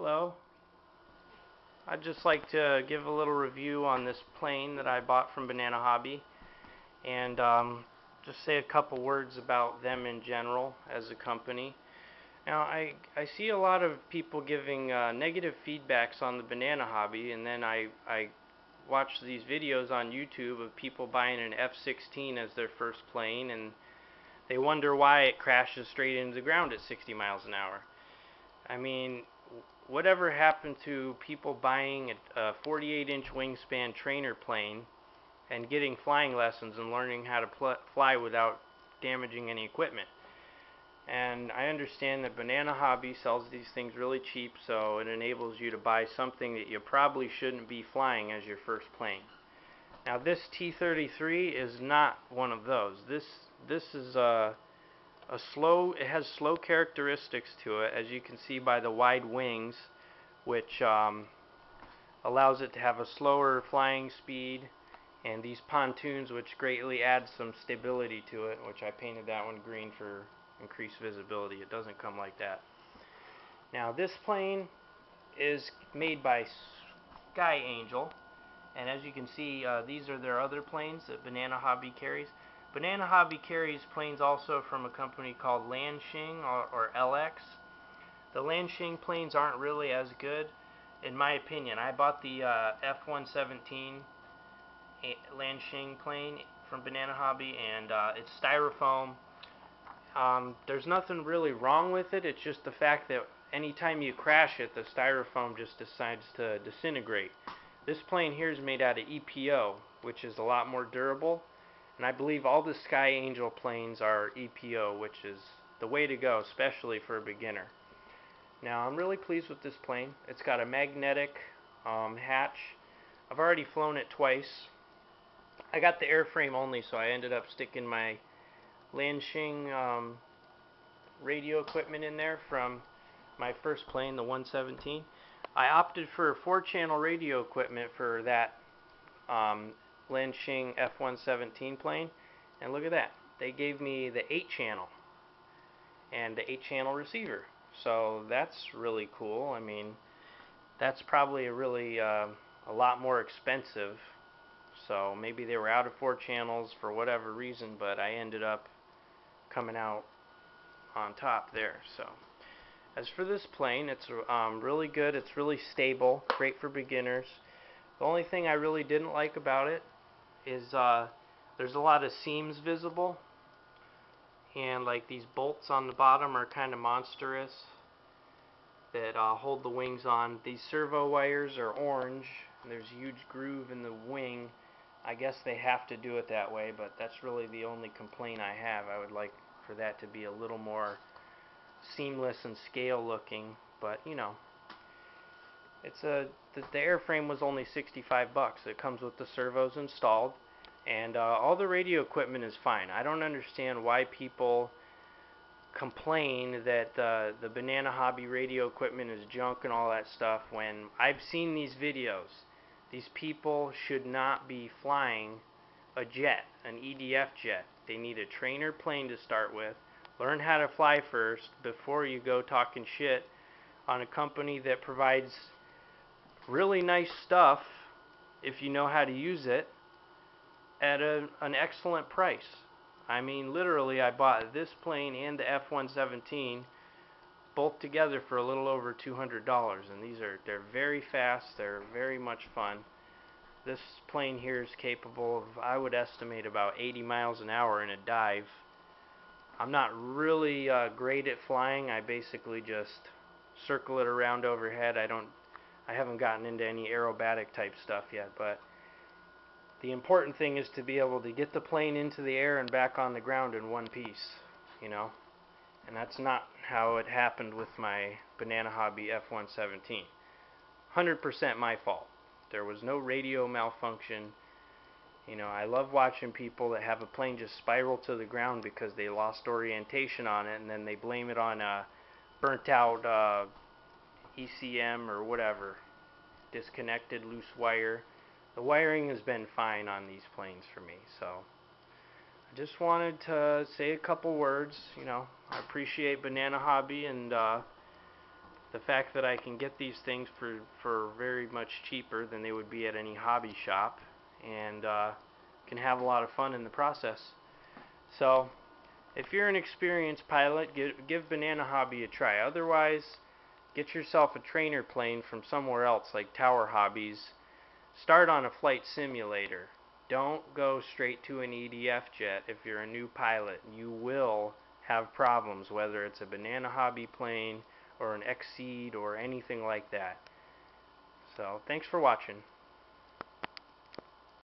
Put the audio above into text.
Hello. I'd just like to give a little review on this plane that I bought from Banana Hobby, and just say a couple words about them in general as a company. Now, I see a lot of people giving negative feedbacks on the Banana Hobby, and then I watch these videos on YouTube of people buying an F-16 as their first plane, and they wonder why it crashes straight into the ground at 60 miles an hour. I mean, whatever happened to people buying a 48-inch wingspan trainer plane and getting flying lessons and learning how to fly without damaging any equipment? And I understand that Banana Hobby sells these things really cheap, so it enables you to buy something that you probably shouldn't be flying as your first plane. Now, this T-33 is not one of those. This is it has slow characteristics to it, as you can see by the wide wings, which allows it to have a slower flying speed, and these pontoons, which greatly add some stability to it, which I painted that one green for increased visibility. It doesn't come like that. Now, this plane is made by Sky Angel, and as you can see, these are their other planes that Banana Hobby carries. Banana Hobby carries planes also from a company called Lanxing or LX. The Lanxing planes aren't really as good, in my opinion. I bought the F-117 Lanxing plane from Banana Hobby, and it's styrofoam. There's nothing really wrong with it. It's just the fact that anytime you crash it, the styrofoam just decides to disintegrate. This plane here is made out of EPO, which is a lot more durable. And I believe all the Sky Angel planes are EPO, which is the way to go, especially for a beginner. Now, I'm really pleased with this plane. It's got a magnetic hatch. I've already flown it twice. I got the airframe only, so I ended up sticking my Lanxing radio equipment in there from my first plane, the 117. I opted for 4-channel radio equipment for that Lanxing F-117 plane, and look at that, they gave me the 8-channel and the 8-channel receiver, so that's really cool. I mean, that's probably a lot more expensive, so maybe they were out of 4 channels for whatever reason, but I ended up coming out on top there. So as for this plane, it's really good. It's really stable, great for beginners. The only thing I really didn't like about it is there's a lot of seams visible, and like these bolts on the bottom are kind of monstrous that hold the wings on. These servo wires are orange, and there's a huge groove in the wing. I guess they have to do it that way, but that's really the only complaint I have. I would like for that to be a little more seamless and scale looking, but you know, the airframe was only $65. It comes with the servos installed, and all the radio equipment is fine. I don't understand why people complain that the Banana Hobby radio equipment is junk and all that stuff when I've seen these videos. These people should not be flying a jet, an EDF jet. They need a trainer plane to start with. Learn how to fly first before you go talking shit on a company that provides really nice stuff, if you know how to use it, at an excellent price. I mean, literally, I bought this plane and the F-117 both together for a little over $200, and they're very fast. They're very much fun. This plane here is capable of, I would estimate, about 80 miles an hour in a dive. I'm not really great at flying. I basically just circle it around overhead. I haven't gotten into any aerobatic type stuff yet, but the important thing is to be able to get the plane into the air and back on the ground in one piece, you know? And that's not how it happened with my Banana Hobby F-117. 100% my fault. There was no radio malfunction. You know, I love watching people that have a plane just spiral to the ground because they lost orientation on it, and then they blame it on a burnt out ECM or whatever, disconnected loose wire. The wiring has been fine on these planes for me, so I just wanted to say a couple words. You know, I appreciate Banana Hobby, and the fact that I can get these things for very much cheaper than they would be at any hobby shop, and can have a lot of fun in the process. So if you're an experienced pilot, give Banana Hobby a try. Otherwise, get yourself a trainer plane from somewhere else like Tower Hobbies. Start on a flight simulator. Don't go straight to an EDF jet if you're a new pilot. You will have problems, whether it's a Banana Hobby plane or an Exceed or anything like that. So, thanks for watching.